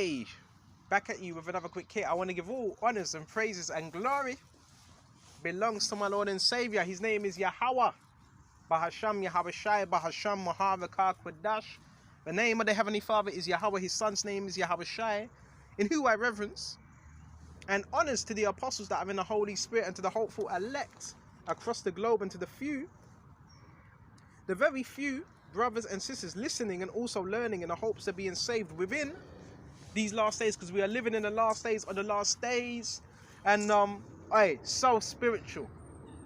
Hey, back at you with another quick hit. I want to give all honors and praises and glory belongs to my Lord and Savior. His name is Yahweh. Bahasham Yahweh Shai, Bahasham Mahavakar Kwadash. The name of the Heavenly Father is Yahweh. His Son's name is Yahweh Shai, in who I reverence. And honors to the apostles that are in the Holy Spirit, and to the hopeful elect across the globe, and to the few, the very few brothers and sisters listening and also learning in the hopes of being saved within these last days, because we are living in the last days of the last days. And so spiritual,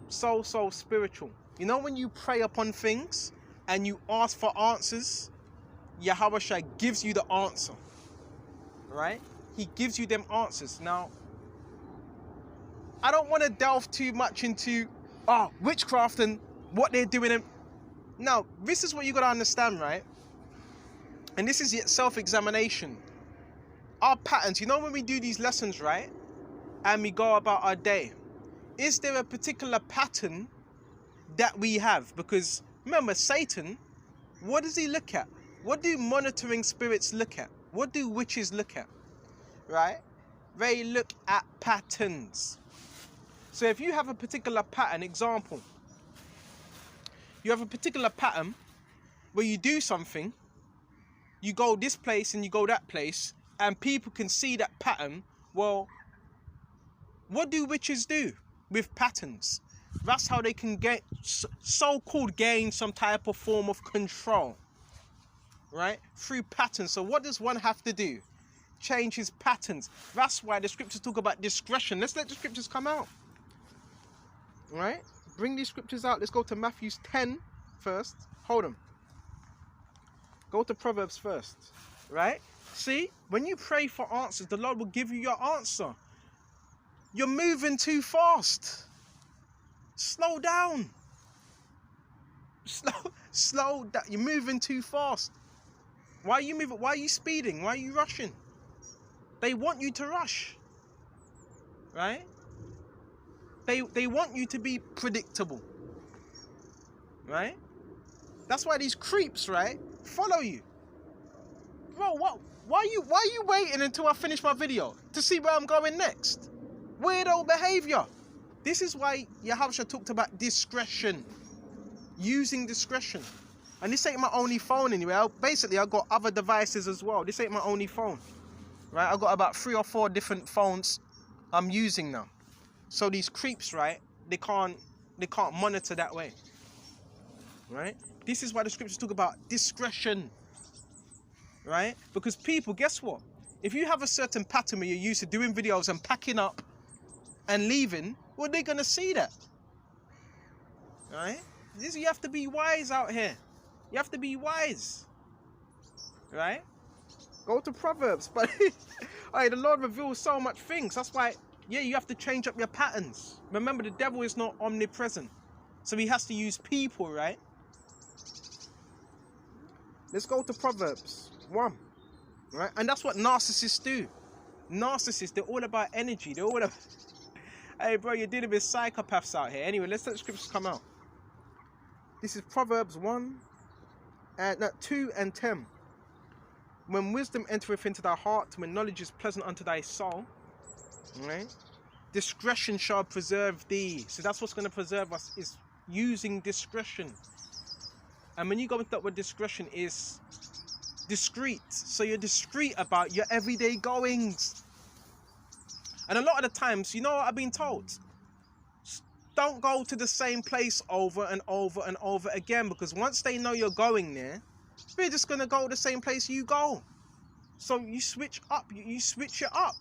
so spiritual. You know, when you pray upon things and you ask for answers, Yahweh Shai gives you the answer, right? He gives you them answers. Now, I don't want to delve too much into witchcraft and what they're doing. Now, this is what you got to understand, right? And this is self-examination. Our patterns, you know, when we do these lessons, right? And we go about our day, is there a particular pattern that we have? Because remember, Satan, what does he look at? What do monitoring spirits look at? What do witches look at? Right? They look at patterns. So if you have a particular pattern, example, you have a particular pattern where you do something, you go this place and you go that place, and people can see that pattern. Well, what do witches do with patterns? That's how they can get so-called gain some type of form of control, right? Through patterns. So what does one have to do? Change his patterns. That's why the scriptures talk about discretion. Let's let the scriptures come out, right? Bring these scriptures out. Let's go to Matthew 10 first. Hold them. Go to Proverbs first, right? See, when you pray for answers, the Lord will give you your answer. You're moving too fast. Slow down. Slow down. You're moving too fast. Why are you moving? Why are you speeding? Why are you rushing? They want you to rush, right? They want you to be predictable, right? That's why these creeps, right, follow you. Bro, what? Why are you waiting until I finish my video to see where I'm going next? Weirdo behavior. This is why Yahushua talked about discretion, using discretion. And this ain't my only phone anyway. Basically, I got other devices as well. This ain't my only phone, right? I got about 3 or 4 different phones I'm using now. So these creeps, right? They can't monitor that way, right? This is why the scriptures talk about discretion, right? Because people, guess what? If you have a certain pattern where you're used to doing videos and packing up and leaving, well, they're gonna see that, right? You have to be wise out here. You have to be wise, right? Go to Proverbs, but the Lord reveals so much things. That's why, you have to change up your patterns. Remember, the devil is not omnipresent, so he has to use people, right? Let's go to Proverbs 1, right? And that's what narcissists do. Narcissists, they're all about energy. They're all about... Hey, bro, you're dealing with psychopaths out here. Anyway, let's let the scriptures come out. This is Proverbs 2 and 10. When wisdom entereth into thy heart, when knowledge is pleasant unto thy soul, right? Discretion shall preserve thee. So that's what's going to preserve us, is using discretion. And when you go into that word discretion, is discreet. So you're discreet about your everyday goings. And a lot of the times, you know what I've been told? Don't go to the same place over and over and over again, because once they know you're going there, they're just going to go to the same place you go. So you switch up. You switch it up.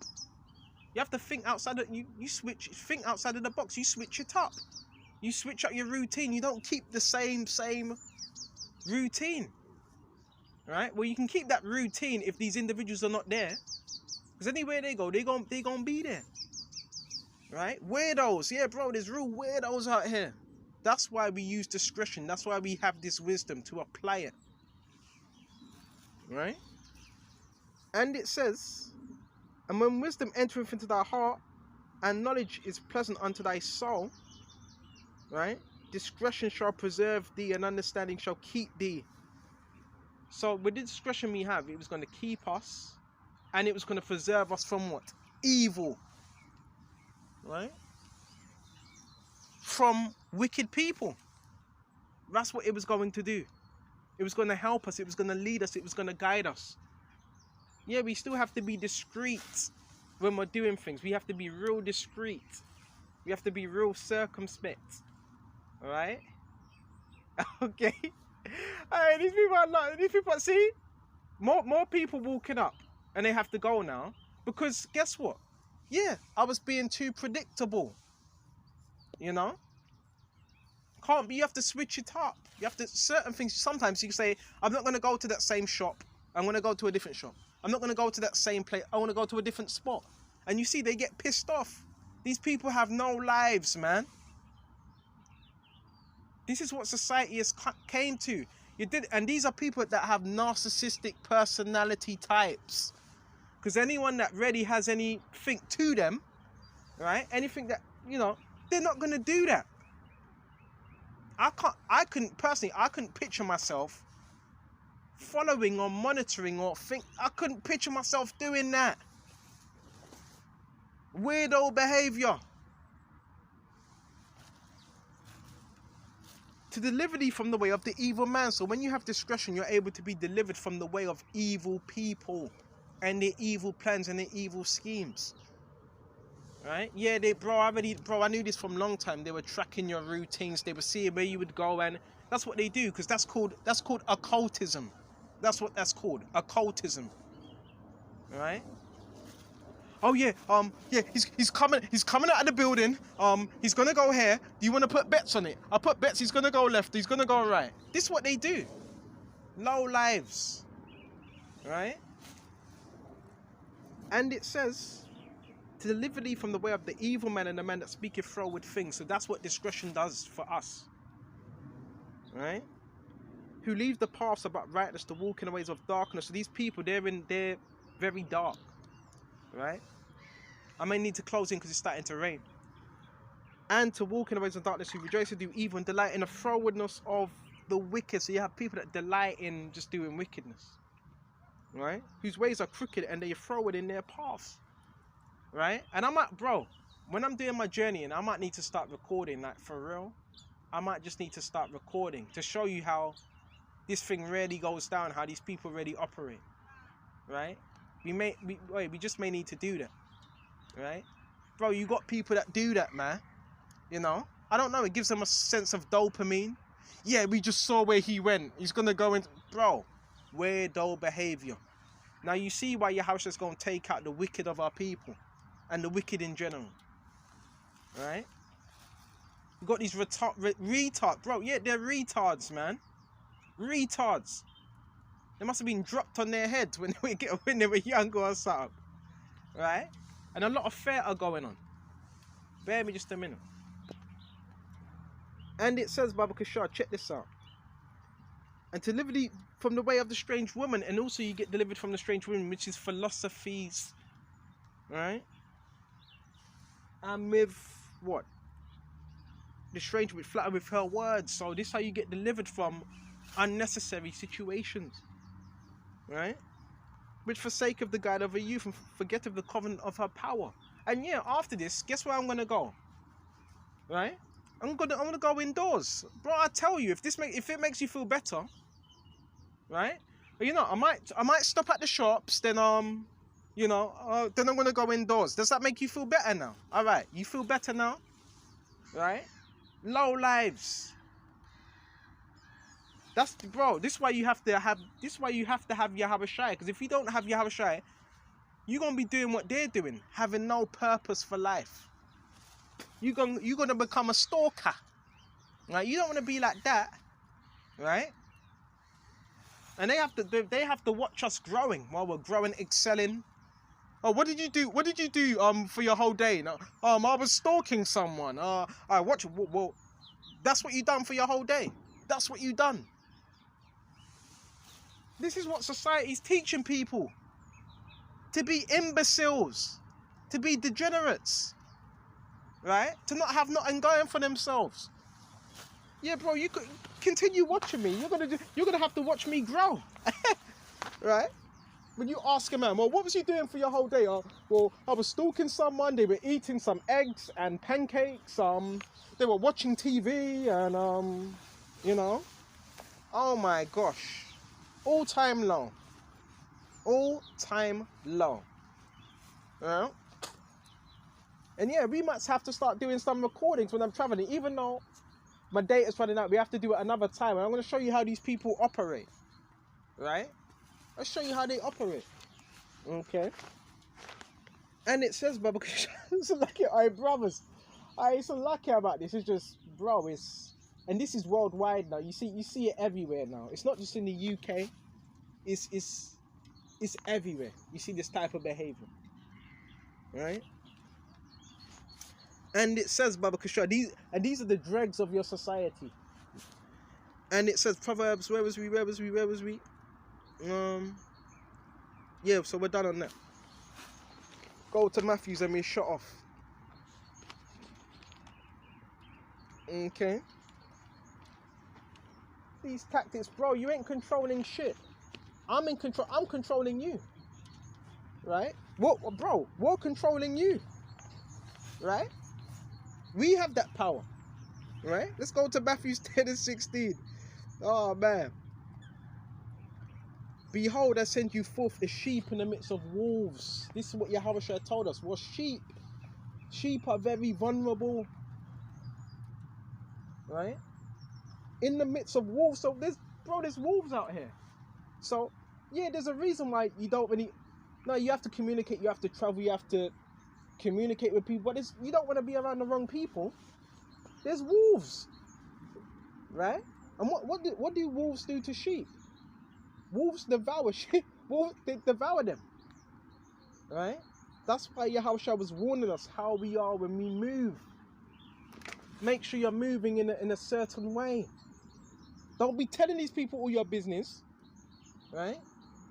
You have to think outside of think outside of the box. You switch it up. You switch up your routine. You don't keep the same routine, right? Well, you can keep that routine if these individuals are not there, because anywhere they go, they're gonna be there, right? Weirdos, yeah, bro. There's real weirdos out here. That's why we use discretion. That's why we have this wisdom to apply it, right? And it says, and when wisdom entereth into thy heart, and knowledge is pleasant unto thy soul, right? Discretion shall preserve thee, and understanding shall keep thee. So with the discretion we have, it was going to keep us, And it was going to preserve us from what? Evil. Right? From wicked people. That's what it was going to do. It was going to help us. It was going to lead us. It was going to guide us. Yeah, we still have to be discreet when we're doing things. We have to be real discreet. We have to be real circumspect. Alright? Okay? Alright, these people are not... These people, see? More people walking up. And they have to go now. Because guess what? Yeah, I was being too predictable. You know? Can't be, you have to switch it up. You have to, certain things, sometimes you can say, I'm not going to go to that same shop. I'm going to go to a different shop. I'm not going to go to that same place. I want to go to a different spot. And you see, they get pissed off. These people have no lives, man. This is what society has came to. And these are people that have narcissistic personality types. Because anyone that really has anything to them, right? Anything that, you know, they're not going to do that. I couldn't picture myself following or monitoring or I couldn't picture myself doing that. Weirdo behavior. To deliver thee from the way of the evil man. So when you have discretion, you're able to be delivered from the way of evil people and their evil plans and their evil schemes. Right? Yeah, I knew this from a long time. They were tracking your routines. They were seeing where you would go, and that's what they do, because that's called occultism. That's what that's called, occultism. Right? Oh yeah, he's coming out of the building. He's gonna go here. Do you want to put bets on it? I put bets. He's gonna go left. He's gonna go right. This is what they do. Low lives. Right? And it says, to deliver thee from the way of the evil man and the man that speaketh froward things. So that's what discretion does for us. Right? Who leave the paths about rightness to walk in the ways of darkness. So these people, they're very dark. Right? I may need to close in because it's starting to rain. And to walk in the ways of darkness, who rejoice to do evil and delight in the frowardness of the wicked. So you have people that delight in just doing wickedness. Right? Whose ways are crooked and they are froward in their paths. Right? And when I'm doing my journey, and I might need to start recording, like for real, I might just need to start recording to show you how this thing really goes down, how these people really operate. Right? We just may need to do that. Right? Bro, you got people that do that, man. You know? I don't know, it gives them a sense of dopamine. Yeah, we just saw where he went. He's gonna go in. Bro, weirdo behavior. Now you see why your house is gonna take out the wicked of our people. And the wicked in general. Right? You got these retards. Bro, yeah, they're retards, man. Retards. They must have been dropped on their heads when they were younger or something. Right? And a lot of fair are going on. Bear me just a minute. And it says, Baba Kashar, check this out. And to deliver thee from the way of the strange woman. And also you get delivered from the strange woman, which is philosophies. Right? And with what? The strange with flatter with her words. So this is how you get delivered from unnecessary situations. Right? Which forsake of the guide of her youth and forget of the covenant of her power. And yeah, after this, guess where I'm gonna go? Right? I'm gonna go indoors. Bro, I tell you, if it makes you feel better, right? But you know, I might stop at the shops, then you know, then I'm gonna go indoors. Does that make you feel better now? Alright, you feel better now? Right? Low lives. This is why you have to have Yahweh Shai. Because if you don't have Yahweh Shai, you're gonna be doing what they're doing, having no purpose for life. You're gonna become a stalker. Right? You don't wanna be like that. Right? And they have to watch us growing while we're growing, excelling. Oh, what did you do? What did you do for your whole day? No, I was stalking someone. I watch. Well, that's what you done for your whole day. That's what you done. This is what society's teaching people. To be imbeciles, to be degenerates, right? To not have nothing going for themselves. Yeah, bro, you could continue watching me. You're gonna have to watch me grow, right? when you ask a man, well, what was you doing for your whole day? Well, I was stalking someone, they were eating some eggs and pancakes, they were watching TV and, you know, oh my gosh, all time low. All time low. Yeah. And yeah, we might have to start doing some recordings when I'm traveling, even though my data's running out. We have to do it another time. And I'm going to show you how these people operate. Right? I'll show you how they operate. Okay. And it says, bro, because it's lucky, brothers. It's so lucky about this. It's just, bro, and this is worldwide now. You see it everywhere now. It's not just in the UK. It's everywhere. You see this type of behavior. Right? And it says, Baba Kishore, these are the dregs of your society. And it says Proverbs, where was we? Yeah, so we're done on that. Go to Matthews and we shut off. Okay. These tactics, bro, you ain't controlling shit. I'm in control. I'm controlling you. Right? What, bro? We're controlling you. Right? We have that power. Right? Let's go to Matthew 10:16. Oh, man. Behold, I send you forth as sheep in the midst of wolves. This is what Yahushua told us. Well, sheep are very vulnerable. Right? In the midst of wolves. So there's wolves out here. So, yeah, there's a reason why you don't really... No, you have to communicate, you have to travel, you have to communicate with people, but you don't want to be around the wrong people. There's wolves, right? And what do wolves do to sheep? Wolves devour sheep. Wolves, they devour them, right? That's why Yahushua was warning us how we are when we move. Make sure you're moving in a certain way. Don't be telling these people all your business, right?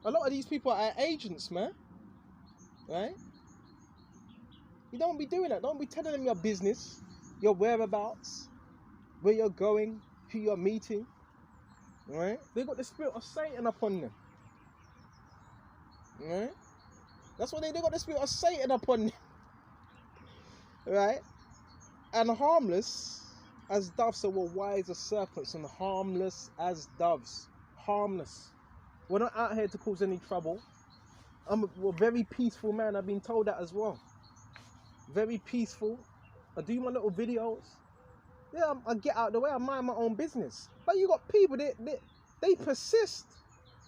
A lot of these people are agents, man. Right? You don't be doing that. Don't be telling them your business, your whereabouts, where you're going, who you're meeting. Right? They got the spirit of Satan upon them. Right? That's what they got the spirit of Satan upon them. Right? And harmless as doves, so we're wise as serpents and harmless as doves. Harmless. We're not out here to cause any trouble. I'm a very peaceful man. I've been told that as well. Very peaceful. I do my little videos. Yeah, I get out of the way. I mind my own business. But you got people, they persist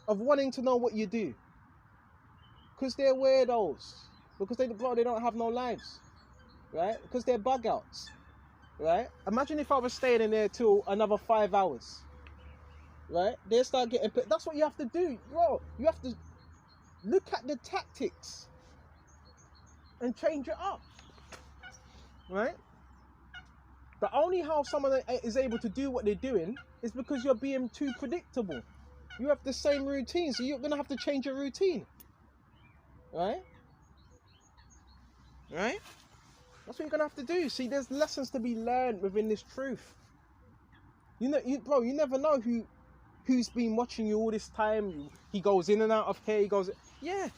of wanting to know what you do. Because they're weirdos. Because they don't have no lives. Right? Because they're bug outs. Right? Imagine if I was staying in there till another 5 hours. Right? They start getting... That's what you have to do. Bro, you have to look at the tactics and change it up. Right? The only how someone is able to do what they're doing is because you're being too predictable. You have the same routine, so you're going to have to change your routine. Right? Right? That's what you're going to have to do. See, there's lessons to be learned within this truth. You know, bro, you never know who's been watching you all this time. He goes in and out of here. He goes, yeah.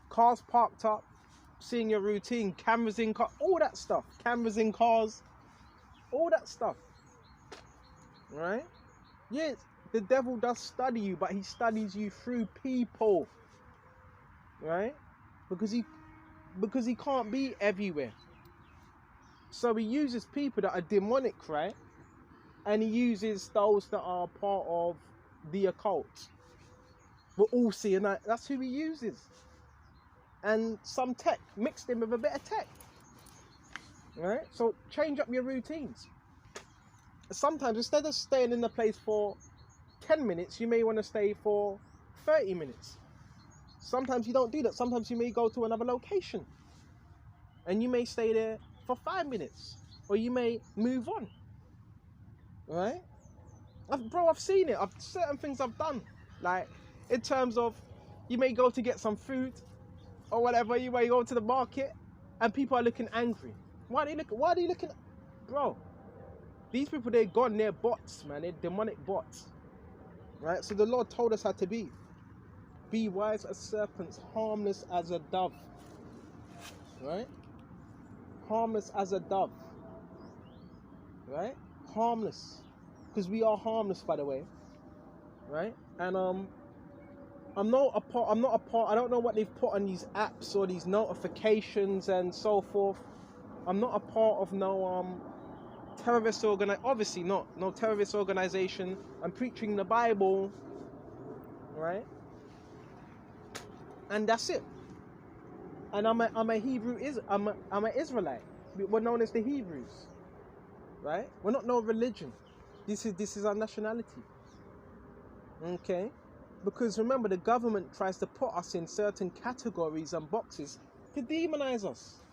Cars parked up, seeing your routine, cameras in cars, all that stuff. Cameras in cars, all that stuff. Right? Yes, the devil does study you, but he studies you through people. Right? Because he can't be everywhere. So he uses people that are demonic, right? And he uses those that are part of the occult. We're all seeing that. That's who he uses. And some tech, mixed in with a bit of tech. Right? So change up your routines. Sometimes instead of staying in the place for 10 minutes, you may want to stay for 30 minutes. Sometimes you don't do that. Sometimes you may go to another location. And you may stay there for 5 minutes. Or you may move on. Right? Bro, I've seen it. Certain things I've done. Like, in terms of, you may go to get some food or whatever. You may go to the market and people are looking angry. Why are they looking? Bro, these people, they're gone. They're bots, man. They're demonic bots. Right? So the Lord told us how to be. Be wise as serpents, harmless as a dove. Right? Harmless as a dove. Right? Harmless. Because we are harmless, by the way. Right? And I'm not a part, I don't know what they've put on these apps or these notifications and so forth. I'm not a part of no terrorist obviously not, no terrorist organization. I'm preaching the Bible, right? And that's it. And I'm an Israelite. We're known as the Hebrews, right? We're not no religion. This is our nationality. Okay? Because remember, the government tries to put us in certain categories and boxes to demonize us.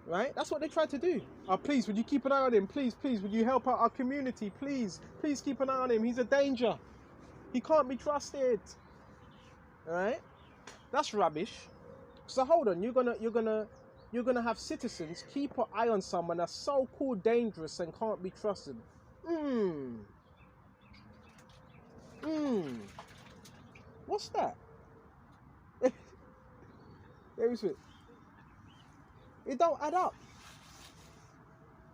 Right? That's what they try to do. Oh, please, would you keep an eye on him? Please, would you help out our community? Please keep an eye on him. He's a danger. He can't be trusted. Right? That's rubbish. So hold on, you're gonna have citizens keep an eye on someone that's so-called dangerous and can't be trusted. What's that? There is it. It don't add up.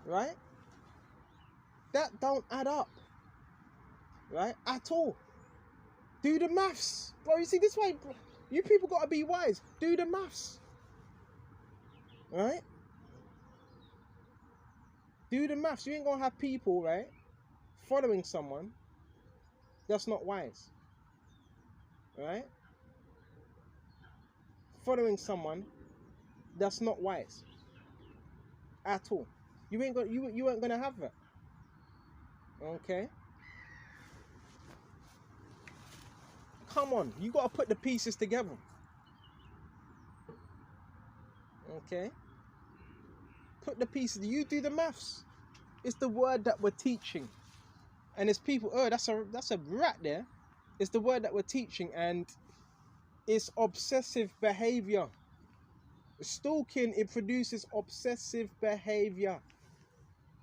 Right? That don't add up. Right? At all. Do the maths. Bro, you see, this way, bro, you people gotta be wise. Do the maths. Right? Do the maths. You ain't gonna have people, right, following someone that's not wise. Right? Following someone that's not wise at all. You ain't gonna have that. Okay? Come on, you gotta put the pieces together. Okay? Put the pieces. You do the maths. It's the word that we're teaching. And it's people, that's a rat there. It's the word that we're teaching, and it's obsessive behavior. Stalking, it produces obsessive behavior.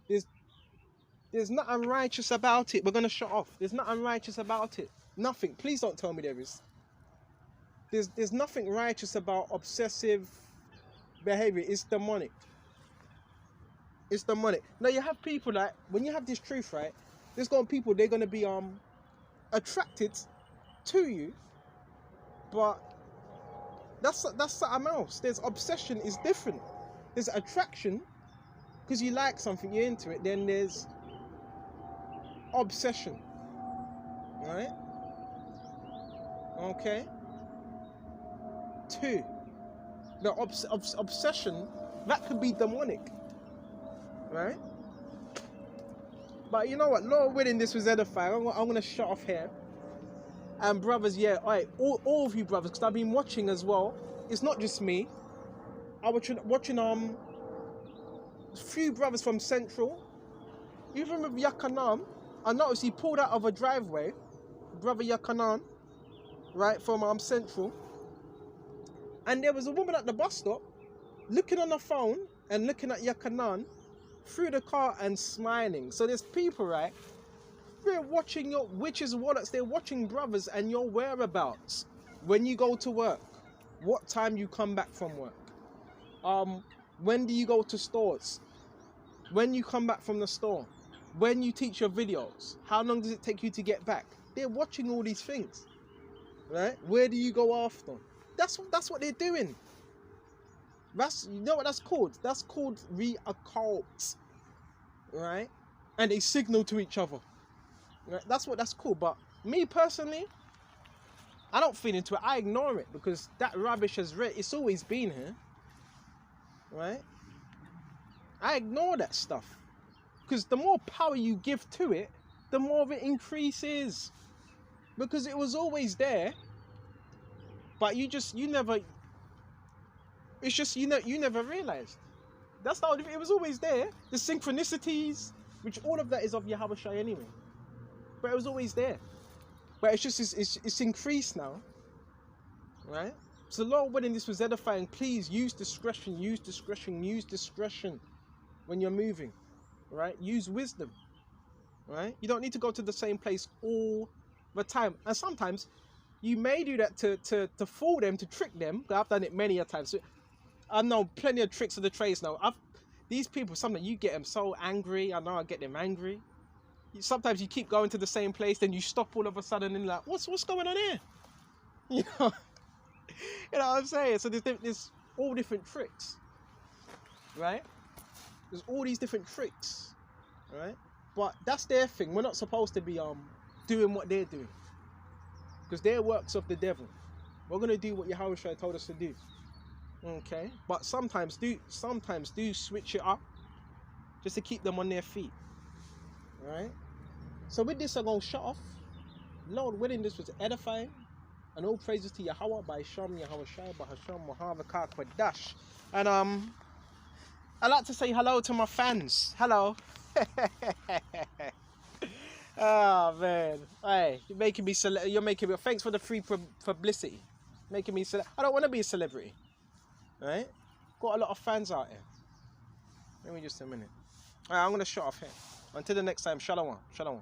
There's nothing righteous about it. We're gonna shut off. There's nothing righteous about it. Nothing. Please don't tell me there is. There's nothing righteous about obsessive behavior. It's demonic. It's demonic. Now you have people that when you have this truth, right? There's gonna people, they're gonna be attracted to you, but that's something else. There's obsession is different. There's attraction because you like something, you're into it. Then there's obsession, right? Okay. 2. The obsession, that could be demonic, right? But you know what? Lord willing, this was edifying. I'm gonna shut off here. And brothers, yeah, all of you brothers, because I've been watching as well. It's not just me. I was watching a few brothers from Central. Even with Yakanan, I noticed he pulled out of a driveway, brother Yakanan, right, from Central. And there was a woman at the bus stop looking on the phone and looking at Yakanan through the car and smiling. So there's people, right? They're watching your witches' wallets. They're watching brothers and your whereabouts. When you go to work, what time you come back from work. When do you go to stores? When you come back from the store. When you teach your videos. How long does it take you to get back? They're watching all these things. Right? Where do you go after? That's what they're doing. You know what that's called? That's called re-occult. Right? And they signal to each other. Right? That's what that's called. But me personally, I don't feed into it. I ignore it because that rubbish it's always been here. Right? I ignore that stuff. Because the more power you give to it, the more it increases. Because it was always there. But you never realized. That's not, it was always there. The synchronicities, which all of that is of Yahweh Shai anyway. But it was always there. But it's just, it's increased now. Right? So Lord willing, this was edifying. Please use discretion when you're moving. Right? Use wisdom. Right? You don't need to go to the same place all the time. And sometimes You may do that to fool them, to trick them. I've done it many a time. So I know plenty of tricks of the trades now. These people, sometimes you get them so angry. I know I get them angry. Sometimes you keep going to the same place, then you stop all of a sudden and like, what's going on here? You know, you know what I'm saying? So there's all different tricks, right? There's all these different tricks, right? But that's their thing. We're not supposed to be doing what they're doing, because they're works of the devil. We're gonna do what Yahweh told us to do. Okay, but sometimes do switch it up just to keep them on their feet. Alright? So with this I'm gonna shut off. Lord willing, this was edifying. And all praises to Yahweh by Sham Yahweh Shai by Hashem Muhammad Dash. And I like to say hello to my fans. Hello. Oh man. Hey, you're making me thanks for the free publicity. Making me I don't want to be a celebrity. Right? Got a lot of fans out here. Let me just a minute. Alright, I'm gonna shut off here. Until the next time, shalom. Shalom.